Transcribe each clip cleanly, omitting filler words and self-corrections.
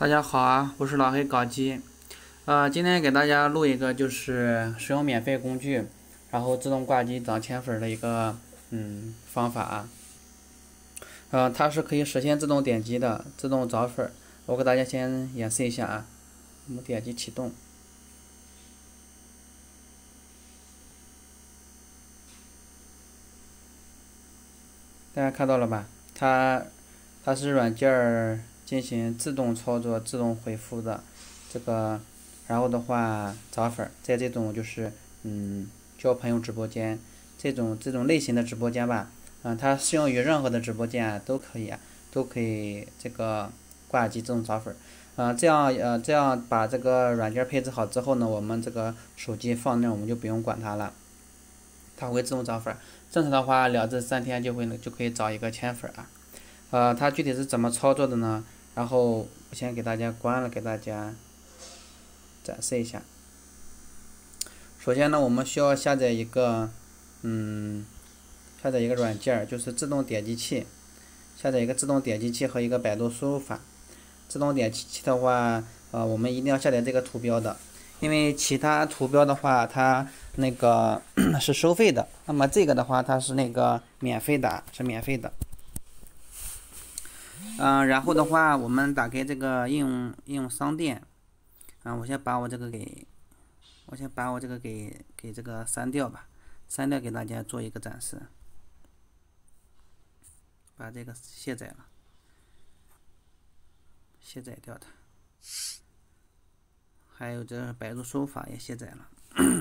大家好啊，我是老黑搞机。今天给大家录一个就是使用免费工具，然后自动挂机涨千粉的一个方法啊。它是可以实现自动点击的，自动涨粉。我给大家先演示一下啊。我们点击启动，大家看到了吧？它是软件进行自动操作、自动回复的这个，然后的话涨粉，在这种就是交朋友直播间这种类型的直播间吧，它适用于任何的直播间都可以都可以这个挂机自动涨粉。这样把这个软件配置好之后呢，我们这个手机放那我们就不用管它了，它会自动涨粉。正常的话2至3天就可以涨一个千粉啊。它具体是怎么操作的呢？然后我先给大家关了，给大家展示一下。首先呢，我们需要下载一个软件，就是自动点击器。下载一个自动点击器和一个百度输入法。自动点击器的话，我们一定要下载这个图标的，因为其他图标的话，它那个是收费的。那么这个的话，它是那个免费的，是免费的。然后的话，我们打开这个应用商店。我先把我这个给这个删掉吧，删掉给大家做一个展示。把这个卸载了，卸载掉它。还有这百度输入法也卸载了，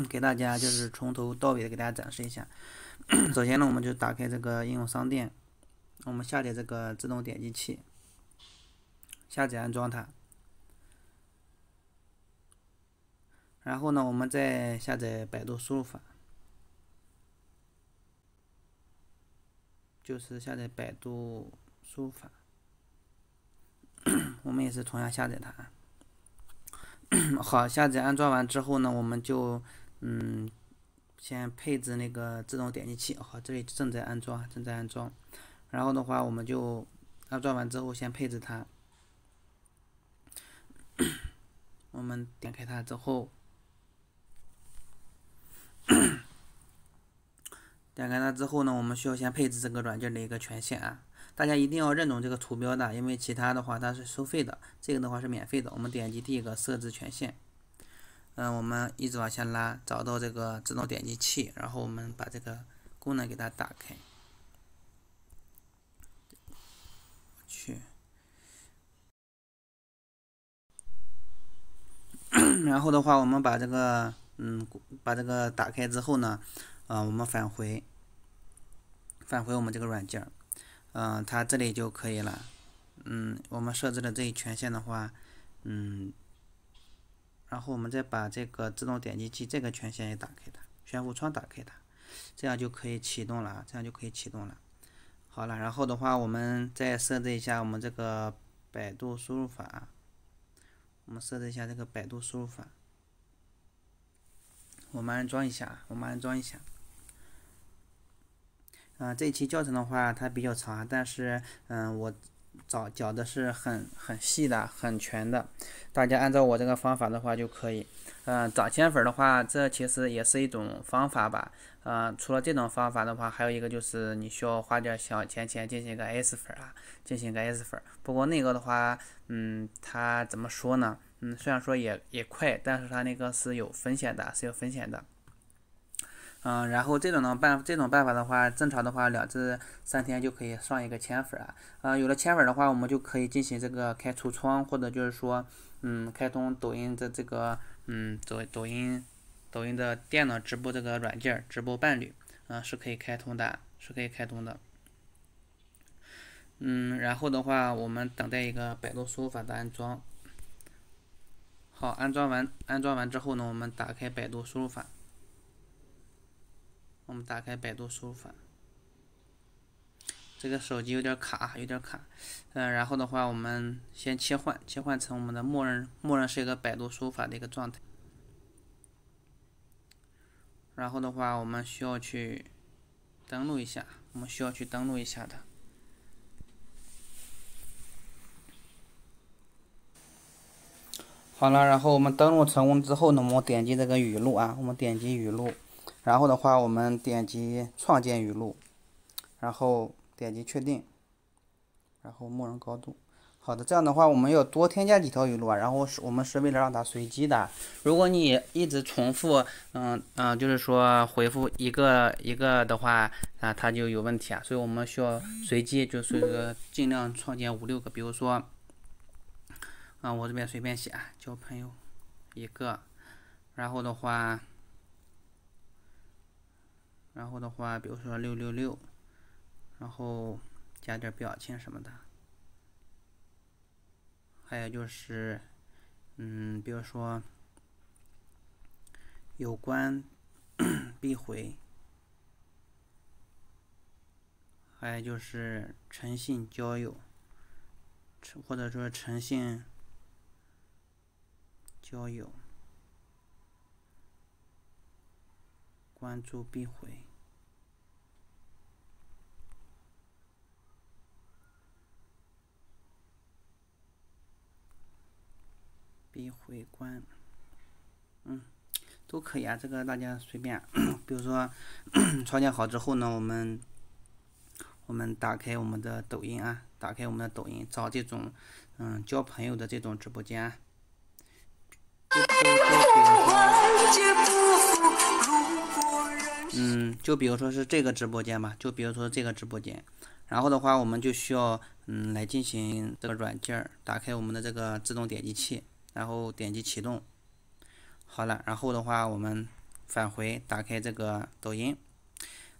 给大家就是从头到尾的给大家展示一下。首先呢，我们就打开这个应用商店，我们下载这个自动点击器，下载安装它。然后呢，我们再下载百度输入法，就是下载百度输入法，我们也是同样下载它。好，下载安装完之后呢，我们就先配置那个自动点击器。好，这里正在安装，然后的话，我们就安装完之后先配置它。我们点开它之后，呢，我们需要先配置这个软件的一个权限啊。大家一定要认准这个图标的，因为其他的话它是收费的，这个的话是免费的。我们点击第一个设置权限，我们一直往下拉，找到这个自动点击器，然后我们把这个功能给它打开。然后的话，我们把这个打开之后呢，我们返回我们这个软件，它这里就可以了。我们设置的这一权限的话，然后我们再把这个自动点击器这个权限也打开它，悬浮窗打开它，这样就可以启动了。好了，然后的话，我们再设置一下我们这个百度输入法。我们设置一下这个百度输入法，我们安装一下。这一期教程的话，它比较长，但是我讲的是很细的、很全的，大家按照我这个方法的话就可以。涨千粉的话，这其实也是一种方法吧。除了这种方法的话，还有一个就是你需要花点小钱进行一个 S 粉啊，不过那个的话，它怎么说呢？虽然说也快，但是它那个是有风险的，然后这种办法的话，正常的话2至3天就可以上一个千粉有了千粉的话，我们就可以进行这个开橱窗，或者就是说，开通抖音的这个，抖音的电脑直播这个软件，直播伴侣，是可以开通的，然后的话，我们等待一个百度输入法的安装。好，安装完之后呢，我们打开百度输入法。这个手机有点卡，然后的话，我们先切换成我们的默认是一个百度输入法的一个状态。然后的话，我们需要去登录一下，的。好了，然后我们登录成功之后呢，我们点击这个语录啊，我们点击语录，然后的话我们点击创建语录，然后点击确定，然后默认高度。好的，这样的话我们要多添加几条语录啊，然后我们是为了让它随机的。如果你一直重复，就是说回复一个一个的话啊，它就有问题啊，所以我们需要随机，就是尽量创建5、6个，比如说，我这边随便写，交朋友一个，然后的话，比如说666，然后加点表情什么的。还有就是，比如说有关必回，还有就是诚信交友，或者说诚信交友，关注必回。必回关，都可以啊，这个大家随便。比如说创建好之后呢，我们打开我们的抖音啊，打开我们的抖音，找这种交朋友的这种直播间。就比如说是这个直播间吧，就比如说这个直播间，然后的话我们就需要来进行这个软件，打开我们的这个自动点击器，然后点击启动。好了，然后的话我们返回打开这个抖音，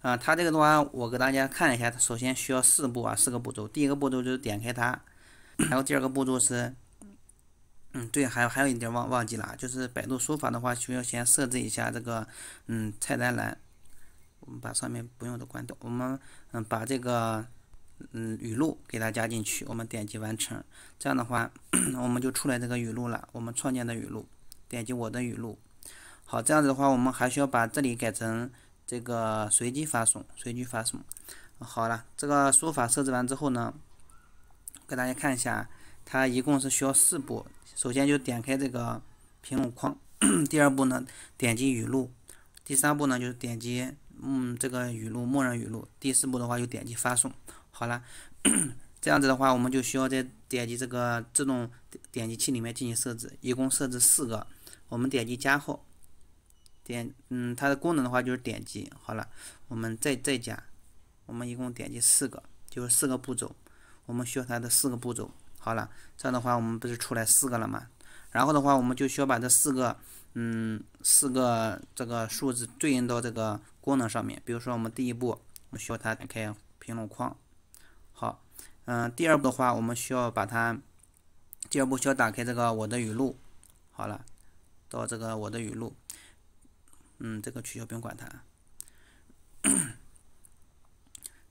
它这个的话我给大家看一下，首先需要4个步骤。第一个步骤就是点开它，然后第二个步骤是，对，还有一点忘记了，就是百度输入法的话需要先设置一下这个菜单栏，我们把上面不用的关掉，我们把这个语录给它加进去，我们点击完成，这样的话我们就出来这个语录了，我们创建的语录，点击我的语录。好，这样子的话我们还需要把这里改成这个随机发送。好了，这个输入法设置完之后呢，给大家看一下，它一共是需要4步。首先就点开这个评论框，第二步呢点击语录，第3步呢就是点击这个语录默认语录，第4步的话就点击发送。好了，这样子的话我们就需要再点击这个自动点击器里面进行设置，一共设置4个。我们点击加号，它的功能的话就是点击。好了，我们再加，我们一共点击4个，就是4个步骤，我们需要它的4个步骤。好了，这样的话我们不是出来4个了吗？然后的话我们就需要把这4个这个数字对应到这个功能上面。比如说我们第一步，我们需要它打开评论框。好，第二步的话我们需要把它，第二步需要打开这个我的语录。好了，到这个我的语录，这个取消不用管它。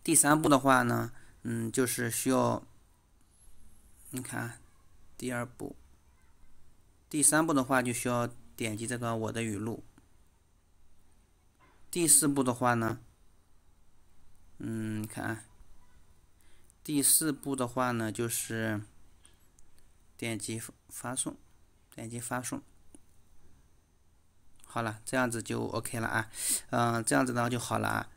第3步的话呢，就是需要，你看，第2步，第3步的话就需要点击这个我的语录。第4步的话呢，看，第4步的话呢就是点击发送，好了，这样子就 OK 了啊，这样子呢就好了啊。